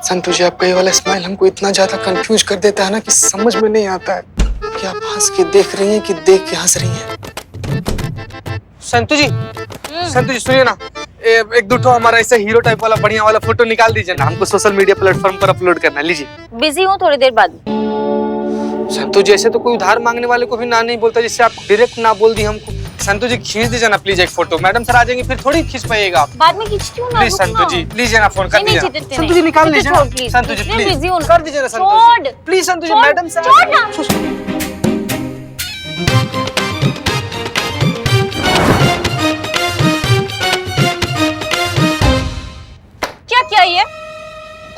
संतु जी, आपका ये वाला स्माइल हमको इतना ज्यादा कंफ्यूज कर देता है ना कि समझ में नहीं आता है कि आप हंस के देख रही हैं कि देख के हंस रही हैं। संतु जी, संतु जी सुनिए ना, एक दो ठो हमारा ऐसे हीरो टाइप वाला बढ़िया वाला फोटो निकाल दीजिए ना, हमको सोशल मीडिया प्लेटफॉर्म पर अपलोड करना। लीजिए। बिजी हूँ, थोड़ी देर बाद। संतु जी, ऐसे तो कोई उधार मांगने वाले को भी ना नहीं बोलता, जिससे आप डायरेक्ट ना बोल दी हमको। संतु जी खींच दीजिए ना प्लीज एक फोटो, मैडम सर आ जाएंगे फिर थोड़ी खींच पाइएगा आप। बाद में खींचती हूँ ना। प्लीज संतु जी, लीजिए ना फोन कर दीजिए। संतु जी निकाल लीजिए ना। संतु जी प्लीज कर दीजिए ना संतु जी। Please Santu ji, madam sir. क्या क्या ये?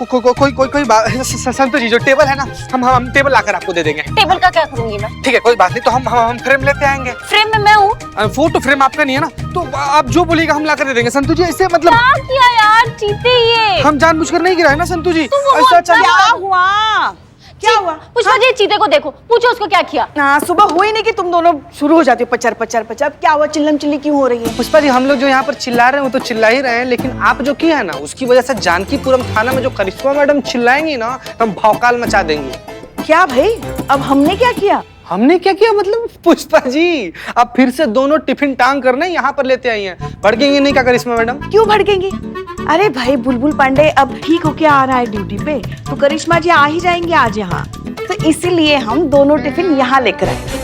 कोई बात। संतु जी, जो टेबल है ना, हम टेबल लाकर आपको दे देंगे। टेबल का क्या करूंगी मैं? ठीक है, कोई बात नहीं, तो हम फ्रेम लेते आएंगे। फ्रेम में मैं हूँ। फोटो फ्रेम आपका नहीं है ना, तो आप जो बोलिएगा हम लाकर दे देंगे। संतु जी ऐसे मतलब क्या किया यार, चीते ये। हम जानबूझकर नहीं गिराए ना संतु जी। ऐसा क्या हुआ? क्या हुआ? पुष्पा जी, चीते को देखो, पूछो उसको क्या किया। हाँ, सुबह हुई नहीं कि तुम दोनों शुरू हो जाते हो पचर पचर पचर। क्या हुआ? चिल्लम चिल्ली क्यों हो रही है? पुष्पा जी, हम लोग जो यहाँ पर चिल्ला रहे हैं वो तो चिल्ला ही रहे हैं, लेकिन आप जो किया है ना, उसकी वजह से जानकीपुरम थाना में जो करिश्मा मैडम चिल्लाएंगी ना, तो हम भौकाल मचा देंगे। क्या भाई, अब हमने क्या किया? हमने क्या किया मतलब? पुष्पा जी, अब फिर से दोनों टिफिन टांग करने यहाँ पर लेते आई हैं। भड़केंगे नहीं क्या करिश्मा मैडम? क्यों भड़केंगी? अरे भाई, बुलबुल पांडे अब ठीक होके आ रहा है ड्यूटी पे, तो करिश्मा जी आ ही जाएंगे आज यहाँ, तो इसीलिए हम दोनों टिफिन यहाँ लेकर आए।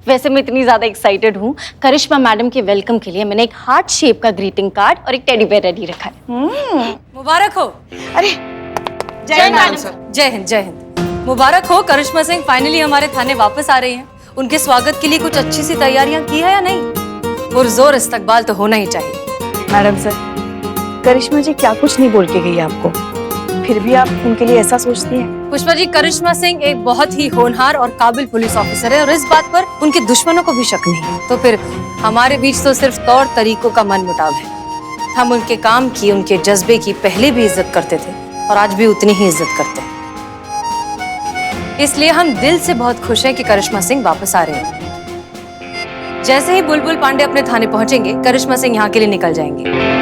वैसे मैं इतनी ज्यादा एक्साइटेड हूँ, करिश्मा मैडम के वेलकम के लिए मैंने एक हार्ट शेप का ग्रीटिंग कार्ड और एक टेडी बेयर रेडी रखा है। मुबारक हो। अरे जय मैडम सर। जय हिंद, जय हिंद। मुबारक हो, करिश्मा सिंह फाइनली हमारे थाने वापस आ रही हैं। उनके स्वागत के लिए कुछ अच्छी सी तैयारियां की है या नहीं? पुरजोर इस्तकबाल तो होना ही चाहिए। मैडम सर, करिश्मा जी क्या कुछ नहीं बोल के गई आपको, फिर भी आप उनके लिए ऐसा सोचती हैं? पुष्पा जी, करिश्मा सिंह एक बहुत ही होनहार और काबिल पुलिस ऑफिसर है और इस बात पर उनके दुश्मनों को भी शक नहीं है। तो फिर हमारे बीच तो सिर्फ तौर तरीकों का मनमुटाव है। हम उनके काम की, उनके जज्बे की पहले भी इज्जत करते थे और आज भी उतनी ही इज्जत करते हैं। इसलिए हम दिल से बहुत खुश हैं कि करिश्मा सिंह वापस आ रहे हैं। जैसे ही बुलबुल पांडे अपने थाने पहुंचेंगे, करिश्मा सिंह यहाँ के लिए निकल जाएंगे।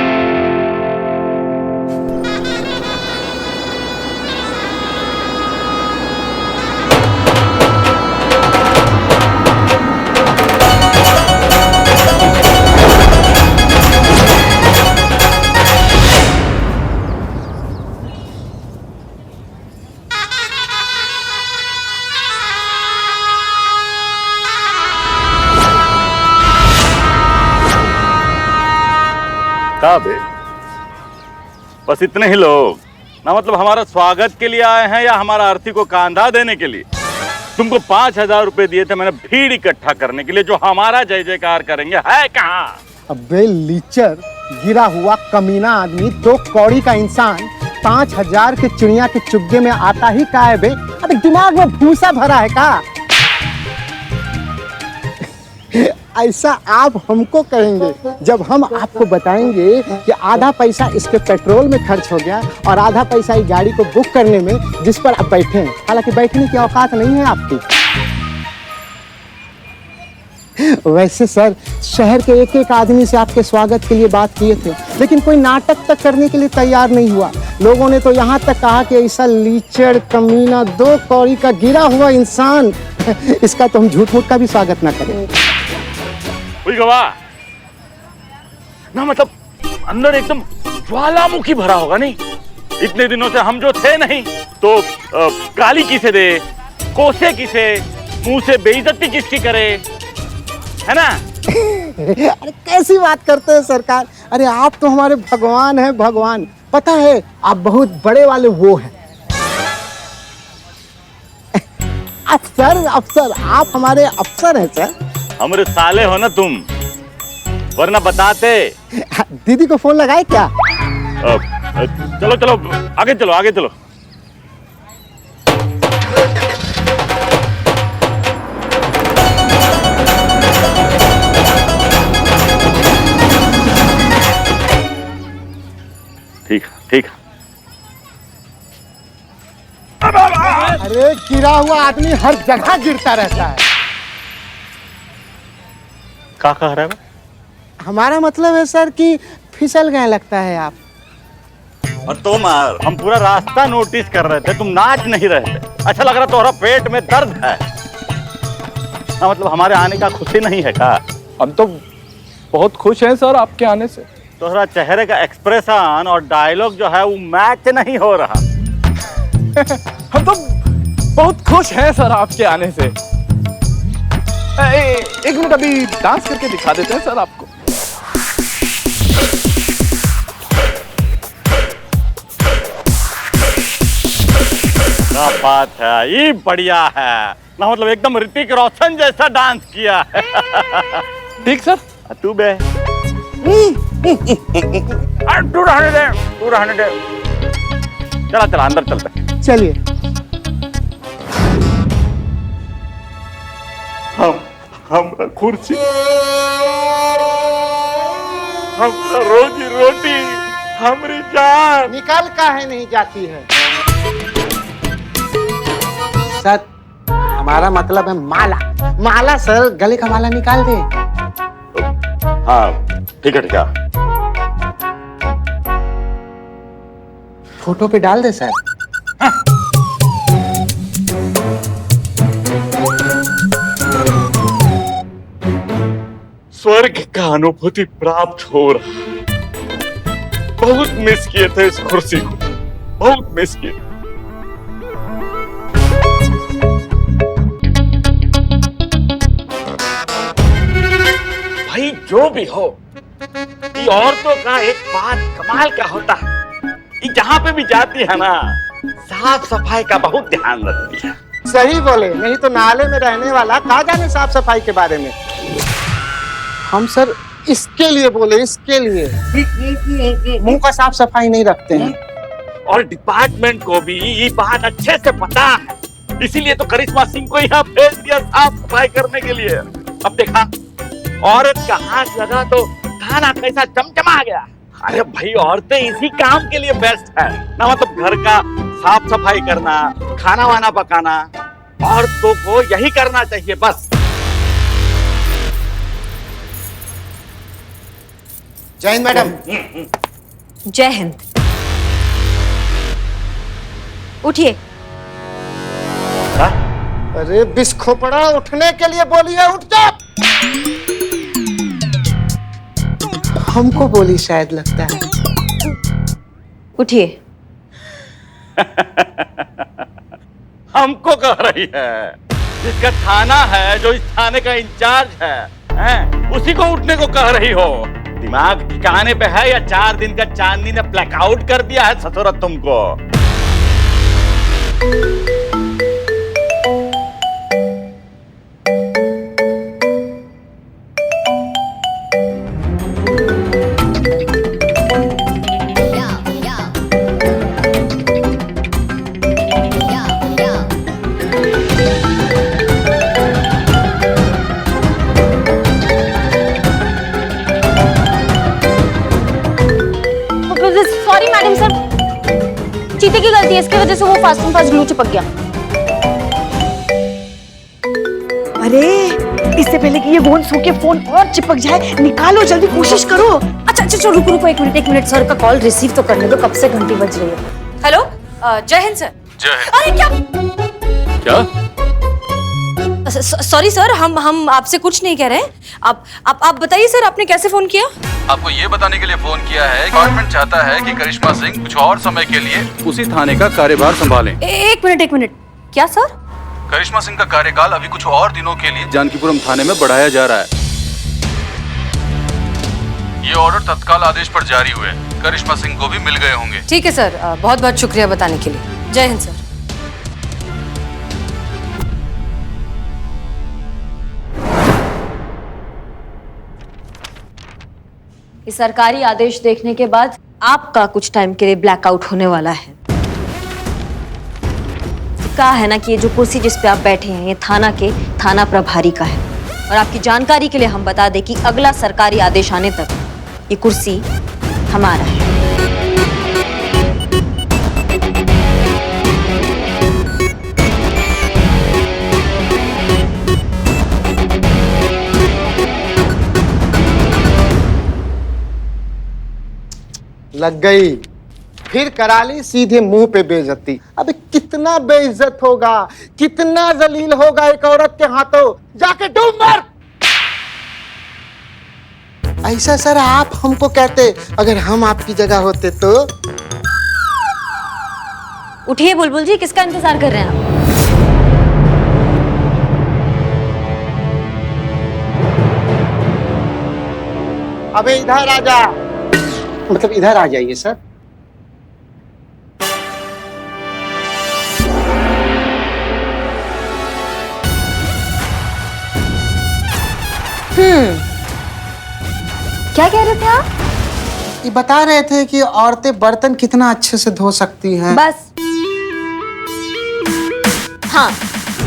बे? बस इतने ही लोग ना, मतलब हमारा स्वागत के लिए आए हैं या हमारा अर्थी को कांधा देने के लिए? तुमको 5,000 रुपए दिए थे मैंने भीड़ इकट्ठा करने के लिए, जो हमारा जय जयकार करेंगे, है कहाँ? अबे लीचर, गिरा हुआ कमीना आदमी, 2 कौड़ी का इंसान 5,000 के चिड़िया के चुग्गे में आता ही का है बे? अबे दिमाग में भूसा भरा है का? ऐसा आप हमको कहेंगे जब हम आपको बताएंगे कि आधा पैसा इसके पेट्रोल में खर्च हो गया और आधा पैसा इस गाड़ी को बुक करने में, जिस पर आप बैठे हैं। हालांकि बैठने की औकात नहीं है आपकी। वैसे सर, शहर के एक एक आदमी से आपके स्वागत के लिए बात किए थे, लेकिन कोई नाटक तक करने के लिए तैयार नहीं हुआ। लोगों ने तो यहाँ तक कहा कि ऐसा लीचड़ कमीना 2 कौड़ी का गिरा हुआ इंसान, इसका तो हम झूठ मूठ का भी स्वागत ना करें। गवाह ना, मतलब अंदर एकदम ज्वालामुखी भरा होगा नहीं? इतने दिनों से हम जो थे नहीं, तो गाली किसे दे, कोसे किसे, मुंह से बेइज्जती किसकी करे, है ना? अरे कैसी बात करते हैं सरकार? अरे आप तो हमारे भगवान हैं, भगवान। पता है, आप बहुत बड़े वाले वो हैं। अफसर, अफसर, आप हमारे अफसर हैं सर। हमारे साले हो ना तुम, वरना बताते। दीदी को फोन लगाए क्या? चलो चलो आगे चलो, आगे चलो। ठीक ठीक। अरे गिरा हुआ आदमी हर जगह गिरता रहता है। क्या कह रहा है? हमारा मतलब है सर कि फिसल गए लगता है आप। और तुम हम पूरा रास्ता नोटिस कर रहे थे, तुम नाच नहीं रहे थे। अच्छा लग रहा तुम्हारा पेट में दर्द है। हाँ, मतलब हमारे आने का खुशी नहीं है का? हम तो बहुत खुश हैं सर आपके आने से। तुम्हारा चेहरे का एक्सप्रेशन और डायलॉग जो है वो मैच नहीं हो रहा। हम तो बहुत खुश हैं सर आपके आने से। एक मिनट, अभी डांस करके दिखा देते हैं सर आपको। क्या बात है, ये बढ़िया है ना, मतलब एकदम ऋतिक रोशन जैसा डांस किया है। ठीक सर। तू बे तू रहने दे, तू रहने दे। चला चला अंदर चलते। चलिए। हम कुर्सी, हमरा रोजी रोटी, हमारी जान निकल काहे नहीं जाती है? सर हमारा मतलब है माला। माला सर, गले का माला निकाल दे। हाँ ठीक है ठीक है। फोटो पे डाल दे सर। स्वर्ग का अनुभूति प्राप्त हो रहा। बहुत मिस किए थे इस कुर्सी को, बहुत मिस किए। भाई जो भी हो, ये औरतों का एक बात कमाल का होता है, ये जहां पे भी जाती है ना, साफ सफाई का बहुत ध्यान रखती है। सही बोले, नहीं तो नाले में रहने वाला कहाँ जाने साफ सफाई के बारे में। हम सर इसके लिए बोले, इसके लिए मुंह का साफ सफाई नहीं रखते हैं। और डिपार्टमेंट को भी ये बात अच्छे से पता है, इसीलिए तो करिश्मा सिंह को यहाँ भेज दिया साफ सफाई करने के लिए। अब देखा औरत का हाथ लगा तो खाना कैसा चमचमा गया। अरे भाई औरतें इसी काम के लिए बेस्ट है ना, मतलब घर का साफ सफाई करना, खाना वाना पकाना, औरतों को यही करना चाहिए बस। जय हिंद मैडम। जय हिंद। उठिए। अरे बिस्खोपड़ा, उठने के लिए बोली है, उठ जा। हमको बोली शायद, लगता है। उठिए। हमको कह रही है, जिसका थाना है, जो इस थाने का इंचार्ज है, उसी को उठने को कह रही हो। दिमाग ठिकाने पे है या 4 दिन का चांदनी ने ब्लैकआउट कर दिया है ससुरा तुमको? सॉरी मैडम सर, चीते की गलती है, इसकी वजह से वो फास्ट एंड फास्ट ग्लू चिपक गया। अरे इससे पहले कि ये फोन सो के फोन और चिपक जाए, निकालो जल्दी, कोशिश करो। अच्छा अच्छा रुको रुको, एक मिनट सर का कॉल रिसीव तो करने दो, कब से घंटी बज रही है। हेलो, जय हिंद सर। जय हिंद। अरे क्या क्या? सॉरी सर, हम आपसे कुछ नहीं कह रहे। आप बताइए सर, आपने कैसे फोन किया? आपको ये बताने के लिए फोन किया है, डिपार्टमेंट चाहता है कि करिश्मा सिंह कुछ और समय के लिए उसी थाने का कार्यभार संभालें। एक मिनट, क्या सर? करिश्मा सिंह का कार्यकाल अभी कुछ और दिनों के लिए जानकीपुरम थाने में बढ़ाया जा रहा है। ये ऑर्डर तत्काल आदेश पर जारी हुए, करिश्मा सिंह को भी मिल गए होंगे। ठीक है सर, बहुत बहुत शुक्रिया बताने के लिए। जय हिंद सर। इस सरकारी आदेश देखने के बाद आपका कुछ टाइम के लिए ब्लैकआउट होने वाला है। कहा है ना कि ये जो कुर्सी जिस पे आप बैठे हैं, ये थाना के थाना प्रभारी का है। और आपकी जानकारी के लिए हम बता दें कि अगला सरकारी आदेश आने तक ये कुर्सी हमारा है। लग गई। फिर करा ली सीधे मुंह पे बेइज्जती। अबे कितना बेइज्जत होगा, कितना जलील होगा एक औरत के हाथों। जाके डूब मर। ऐसा सर आप हमको कहते, अगर हम आपकी जगह होते तो। उठिए बुलबुल जी, किसका इंतजार कर रहे हैं आप? अबे इधर आ जा, मतलब इधर आ जाइए सर। क्या कह रहे थे आप? ये बता रहे थे कि औरतें बर्तन कितना अच्छे से धो सकती हैं। बस हाँ,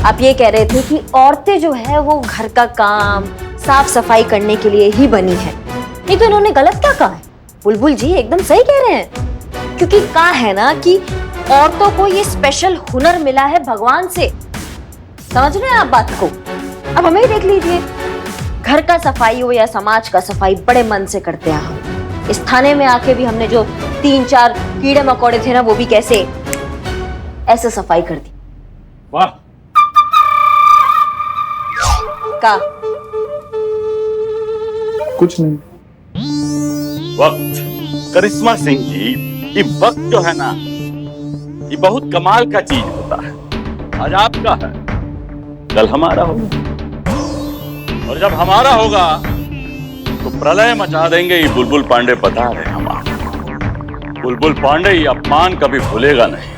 आप ये कह रहे थे कि औरतें जो है वो घर का काम साफ सफाई करने के लिए ही बनी है। नहीं तो इन्होंने गलत क्या कहा है? बुलबुल जी एकदम सही कह रहे हैं, क्योंकि कहा है ना कि औरतों को ये स्पेशल हुनर मिला है भगवान से। समझ रहे हैं आप बात को? अब हमें ही देख लीजिए, घर का सफाई हो या समाज का सफाई, बड़े मन से करते हैं हम। इस थाने में आके भी हमने जो 3-4 कीड़े मकोड़े थे ना, वो भी कैसे ऐसे सफाई कर दी। वाह। का कुछ नहीं। वक्त करिश्मा सिंह जी, ये वक्त जो है ना, ये बहुत कमाल का चीज होता है। आज आपका है, कल हमारा होगा, और जब हमारा होगा तो प्रलय मचा देंगे। ये बुलबुल पांडे बता रहे हम आपको। बुलबुल पांडे ये अपमान कभी भूलेगा नहीं,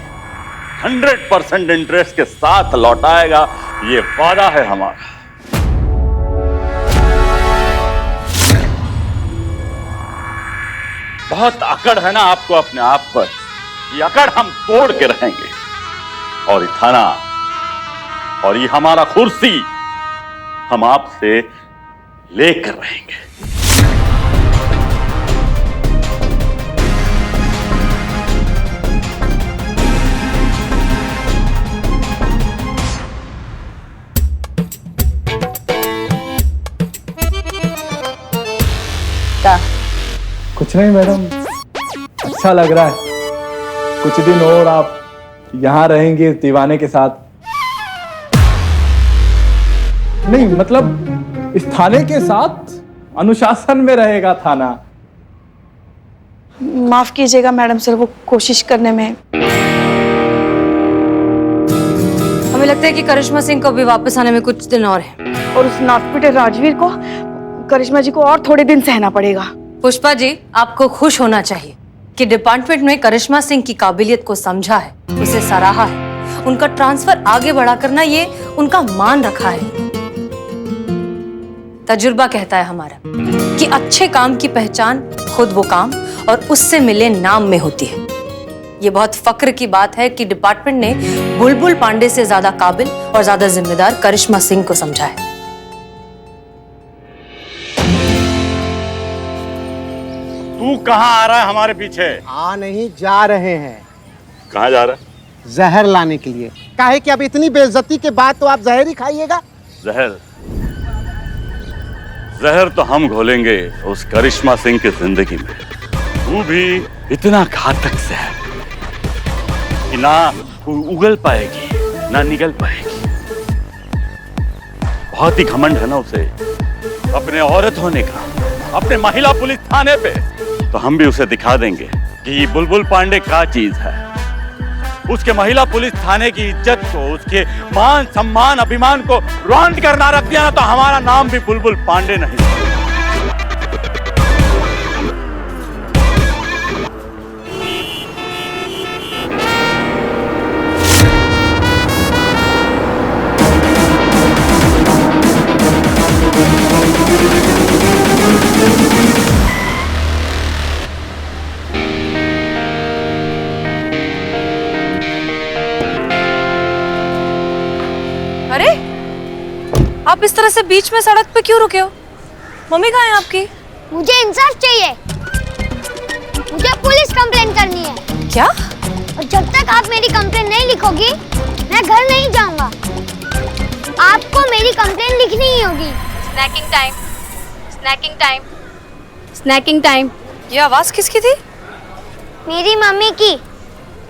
100% इंटरेस्ट के साथ लौटाएगा, ये वादा है हमारा। बहुत अकड़ है ना आपको अपने आप पर, ये अकड़ हम तोड़ के रहेंगे। और ये थाना और ये हमारा कुर्सी हम आपसे लेकर रहेंगे। का कुछ नहीं मैडम, अच्छा लग रहा है। कुछ दिन और आप यहाँ रहेंगे दीवाने के साथ। नहीं मतलब इस थाने के साथ अनुशासन में रहेगा थाना। माफ कीजिएगा मैडम सर, वो कोशिश करने में। हमें लगता है कि करिश्मा सिंह को भी वापस आने में कुछ दिन और है। और उस नाटपिटे राजवीर को, करिश्मा जी को और थोड़े दिन सहना पड़ेगा। पुष्पा जी, आपको खुश होना चाहिए कि डिपार्टमेंट ने करिश्मा सिंह की काबिलियत को समझा है, उसे सराहा है। उनका ट्रांसफर आगे बढ़ा करना, ये उनका मान रखा है। तजुर्बा कहता है हमारा कि अच्छे काम की पहचान खुद वो काम और उससे मिले नाम में होती है। ये बहुत फक्र की बात है कि डिपार्टमेंट ने बुलबुल पांडे से ज्यादा काबिल और ज्यादा जिम्मेदार करिश्मा सिंह को समझा है। तू कहां आ रहा है हमारे पीछे? आ नहीं, जा रहे हैं। कहां जा रहा है? जहर लाने के लिए। काहे कि अब इतनी बेइज्जती के बाद तो आप जहर ही खाइएगा। जहर? जहर तो हम घोलेंगे उस करिश्मा सिंह की जिंदगी में। तू भी इतना घातक जहर कि ना उगल पाएगी ना निगल पाएगी। बहुत ही घमंड है ना उसे अपने औरत होने का, अपने महिला पुलिस थाने पे। तो हम भी उसे दिखा देंगे कि ये बुलबुल पांडे क्या चीज है। उसके महिला पुलिस थाने की इज्जत को, उसके मान सम्मान अभिमान को रौंद कर ना रख दिया ना, तो हमारा नाम भी बुलबुल पांडे नहीं। अरे, आप इस तरह से बीच में सड़क पे क्यों रुके हो? मम्मी कहाँ है आपकी? मुझे इंसाफ चाहिए। मुझे पुलिस कंप्लेन करनी है। क्या? और जब तक आप मेरी कंप्लेन नहीं लिखोगी, मैं घर नहीं जाऊंगा। आपको मेरी कंप्लेन लिखनी ही होगी। Snacking time, snacking time, snacking time. ये आवाज किसकी थी? मेरी मम्मी की,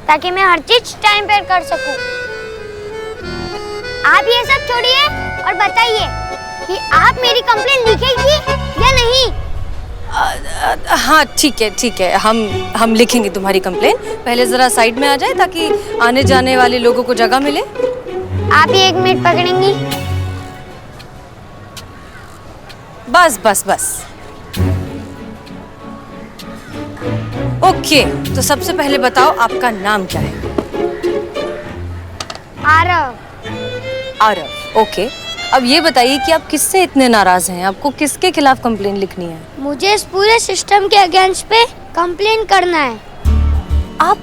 ताकि मैं हर चीज टाइम पर कर सकूं। आप ये सब छोड़िए और बताइए कि आप मेरी कंप्लेंट लिखेंगी या नहीं। हाँ ठीक है, हम लिखेंगे तुम्हारी कंप्लेन। पहले जरा साइड में आ जाए ताकि आने जाने वाले लोगों को जगह मिले। आप ही 1 मिनट पकड़ेंगी? बस। ओके, तो सबसे पहले बताओ आपका नाम क्या है? आरव। ओके, अब ये बताइए कि आप किससे इतने नाराज हैं? आपको किसके खिलाफ कंप्लेन लिखनी है? मुझे इस पूरे सिस्टम के अगेंस्ट पे कंप्लेन करना है। आप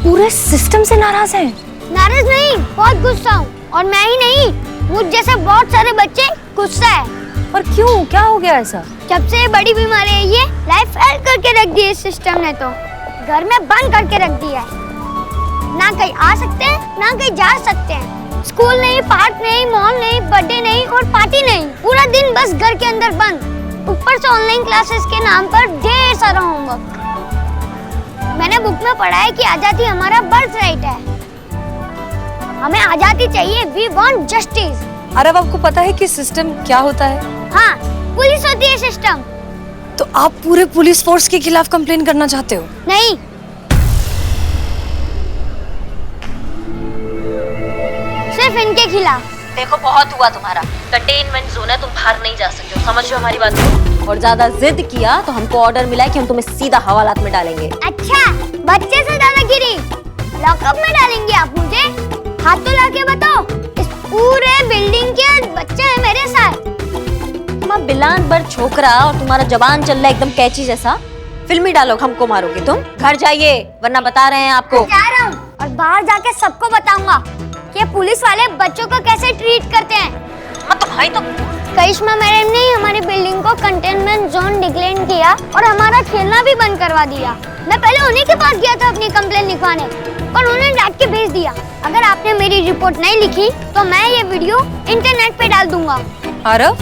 पूरे सिस्टम से नाराज हैं? नाराज नहीं, बहुत गुस्सा हूँ। और मैं ही नहीं, मुझ जैसे बहुत सारे बच्चे गुस्सा है। पर क्यों, क्या हो गया ऐसा? जब से ये बड़ी बीमारी है, ये लाइफ फेल करके रख दी है इस सिस्टम ने। तो घर में बंद करके रख दिया है। ना कहीं आ सकते हैं, ना कहीं जा सकते हैं। स्कूल नहीं, पार्क नहीं, मॉल नहीं, बर्थडे नहीं और पार्टी नहीं। पूरा दिन बस घर के अंदर बंद। ऊपर से ऑनलाइन क्लासेस के नाम पर ढेर सारा होमवर्क। मैंने बुक में पढ़ा है कि आजादी हमारा बर्थ राइट है। हमें आजादी चाहिए। We want justice. अरे अब आपको पता है कि सिस्टम क्या होता है? हाँ, पुलिस होती है सिस्टम। तो आप पूरे पुलिस फोर्स के खिलाफ कंप्लेन करना चाहते हो? नहीं, सिर्फ इनके खिलाफ। देखो बहुत हुआ तुम्हारा, कंटेनमेंट जोन है, तुम बाहर नहीं जा सकते हो, समझ लो हमारी बात को। और ज्यादा जिद किया तो हमको ऑर्डर मिला है कि हम तुम्हें सीधा हवालात में डालेंगे। अच्छा, बच्चे से दादागिरी। लॉकअप में डालेंगे आप मुझे? हाथ तो लाके बताओ। इस पूरे बिल्डिंग के बच्चे हैं मेरे साथ। तुम बिलान बर छोकरा और तुम्हारा जबान चल रहा है एकदम कैची जैसा। फिल्मी डायलॉग हमको मारोगे तुम। घर जाइए वरना बता रहे हैं आपको। जा रहा हूँ और बाहर जाके सबको बताऊंगा कि पुलिस वाले बच्चों को कैसे ट्रीट करते हैं। हाँ तो भाई, तो करिश्मा मैडम ने हमारी बिल्डिंग को कंटेनमेंट जोन डिक्लेयर किया और हमारा खेलना भी बंद करवा दिया। मैं पहले उन्हीं के पास गया था अपनी कंप्लेन लिखवाने, पर उन्होंने डांट के भेज दिया। अगर आपने मेरी रिपोर्ट नहीं लिखी तो मैं ये वीडियो इंटरनेट पे डाल दूंगा। आरव,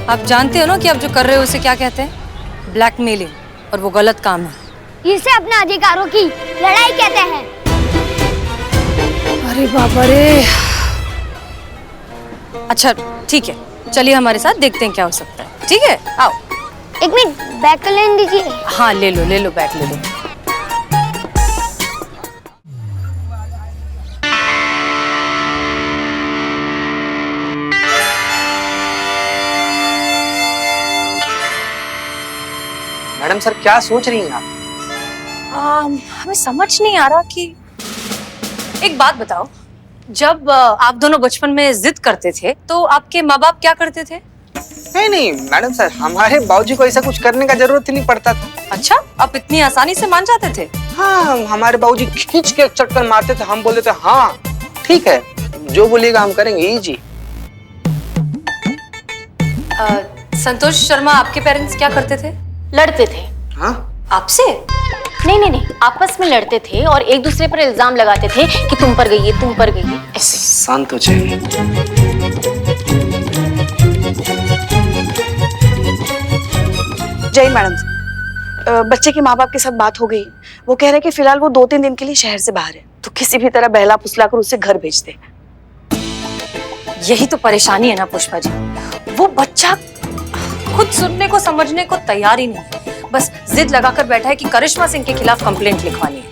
आप जानते हो ना कि आप जो कर रहे हो उसे क्या कहते हैं? ब्लैकमेलिंग, और वो गलत काम है। इसे अपने अधिकारों की लड़ाई कहते हैं। अरे बाबा रे। अच्छा ठीक है, चलिए हमारे साथ देखते हैं क्या हो सकता है। ठीक है, आओ। 1 मिनट, बैग लेने दीजिए। हाँ ले लो बैग ले लो। मैडम सर क्या सोच रही हैं आप? हमें समझ नहीं आ रहा कि, एक बात बताओ, जब आप दोनों बचपन में जिद करते थे तो आपके माँ बाप क्या करते थे? नहीं मैडम सर, हमारे बाबूजी को ऐसा कुछ करने का जरूरत ही नहीं पड़ता था। अच्छा, आप इतनी आसानी से मान जाते थे? हाँ, हमारे बाबूजी खींच के चक्कर मारते थे, हम बोलते थे हाँ ठीक है, जो बोलिएगा हम करेंगे। जी। संतोष शर्मा, आपके पेरेंट्स क्या करते थे? लड़ते थे। हाँ? आपसे? नहीं, आपस में लड़ते थे और एक दूसरे पर इल्जाम लगाते थे कि तुम पर गई है, तुम पर गई है, ऐसे। शांत हो जाइए। जय मैडम, बच्चे के माँ बाप के साथ बात हो गई। वो कह रहे हैं कि फिलहाल वो 2-3 दिन के लिए शहर से बाहर है, तो किसी भी तरह बहला फुसला कर उसे घर भेज दे। यही तो परेशानी है ना पुष्पा जी, वो बच्चा खुद सुनने को समझने को तैयार ही नहीं, बस जिद लगाकर बैठा है कि करिश्मा सिंह के खिलाफ कंप्लेंट लिखवानी है।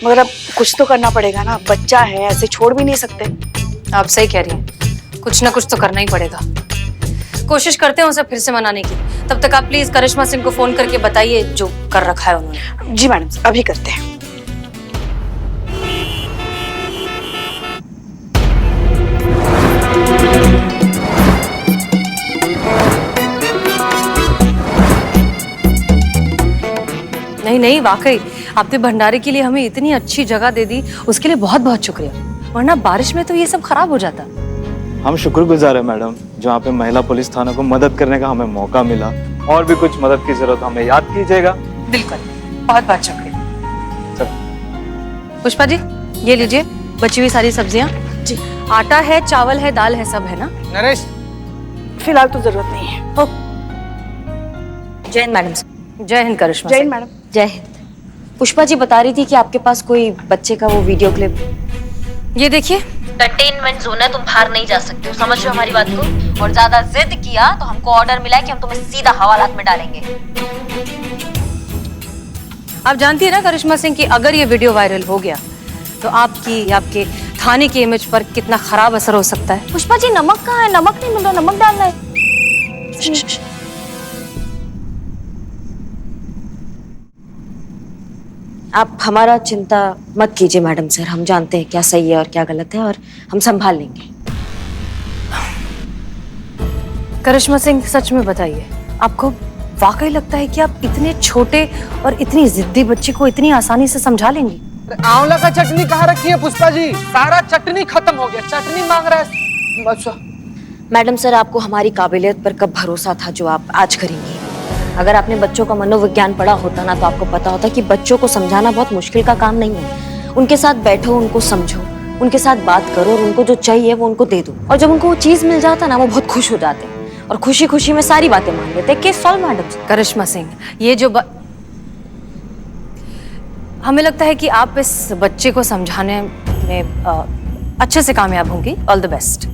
मगर अब कुछ तो करना पड़ेगा ना, बच्चा है, ऐसे छोड़ भी नहीं सकते। आप सही कह रही हैं, कुछ ना कुछ तो करना ही पड़ेगा। कोशिश करते हैं उसे फिर से मनाने की। तब तक आप प्लीज करिश्मा सिंह को फोन करके बताइए जो कर रखा है उन्होंने। जी मैडम, अभी करते हैं। नहीं, वाकई आपने भंडारे के लिए हमें इतनी अच्छी जगह दे दी, उसके लिए बहुत बहुत शुक्रिया, वरना बारिश में तो ये सब खराब हो जाता। हम शुक्रगुजार है मैडम, जहाँ पे महिला पुलिस थाना को मदद करने का हमें मौका मिला। और भी कुछ मदद की जरूरत हमें याद कीजिएगा। बिल्कुल, बहुत बहुत शुक्रिया। पुष्पा जी, ये लीजिए बची हुई सारी सब्जियाँ। जी, आटा है, चावल है, दाल है, सब है ना? नरेश, फिलहाल तो जरूरत नहीं है। जय हिंद मैडम। जय हिंद करिश्मा। जय हिंद मैडम। जय हिंद। पुष्पा जी बता रही थी कि आपके पास कोई बच्चे का वो वीडियो क्लिप। ये देखिए, कंटेनमेंट जोन है, तुम बाहर नहीं जा सकते हो, समझ रहे हो हमारी बात को? और ज्यादा जिद किया तो हमको ऑर्डर मिला है कि हम तुम्हें सीधा हवालात में डालेंगे। आप जानती है ना करिश्मा सिंह कि अगर ये वीडियो वायरल हो गया तो आपके थाने की इमेज पर कितना खराब असर हो सकता है। पुष्पा जी नमक कहाँ है? नमक नहीं मिल रहा, नमक डालना है। आप हमारा चिंता मत कीजिए मैडम सर, हम जानते हैं क्या सही है और क्या गलत है और हम संभाल लेंगे। करिश्मा सिंह सच में बताइए, आपको वाकई लगता है कि आप इतने छोटे और इतनी जिद्दी बच्चे को इतनी आसानी से समझा लेंगी? आंवला का चटनी कहाँ रखी है पुष्पा जी? सारा चटनी खत्म हो गया, चटनी मांग रहा है। अच्छा मैडम सर, आपको हमारी काबिलियत पर कब भरोसा था जो आप आज करेंगी? अगर आपने बच्चों का मनोविज्ञान पढ़ा होता ना तो आपको पता होता कि बच्चों को समझाना बहुत मुश्किल का काम नहीं है। उनके साथ बैठो, उनको समझो, उनके साथ बात करो और उनको जो चाहिए वो उनको दे दो। और जब उनको वो चीज मिल जाता ना वो बहुत खुश हो जाते हैं और खुशी खुशी में सारी बातें मान लेते हैं। Case solve madam sir. Karishma Singh, ये जो हमें लगता है कि आप इस बच्चे को समझाने में अच्छे से कामयाब होंगी। All the best.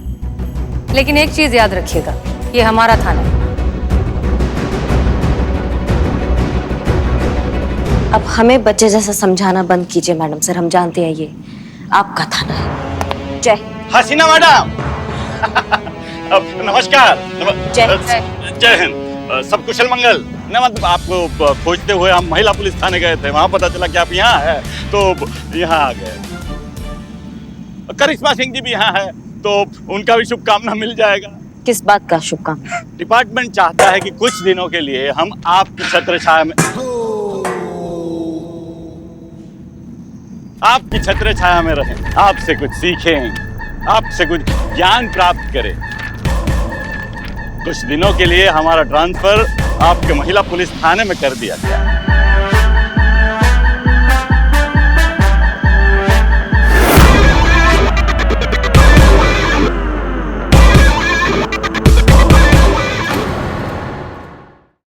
लेकिन एक चीज याद रखिएगा, ये हमारा थाना है। अब हमें बच्चे जैसा समझाना बंद कीजिए मैडम सर, हम जानते हैं ये आपका थाना है। जय हसीना मैडम। नमस्कार। जय हिंद। सब कुशल मंगल। न मतलब आपको खोजते हुए हम महिला पुलिस थाने गए थे, वहां पता चला कि आप यहाँ हैं तो यहाँ आ गए। करिश्मा सिंह जी भी यहाँ है तो उनका भी शुभकामना मिल जाएगा। किस बात का शुभकामना? डिपार्टमेंट चाहता है कि कुछ दिनों के लिए हम आपकी छत्रछाया में रहें, आपसे कुछ सीखें, आपसे कुछ ज्ञान प्राप्त करें। कुछ दिनों के लिए हमारा ट्रांसफर आपके महिला पुलिस थाने में कर दिया गया।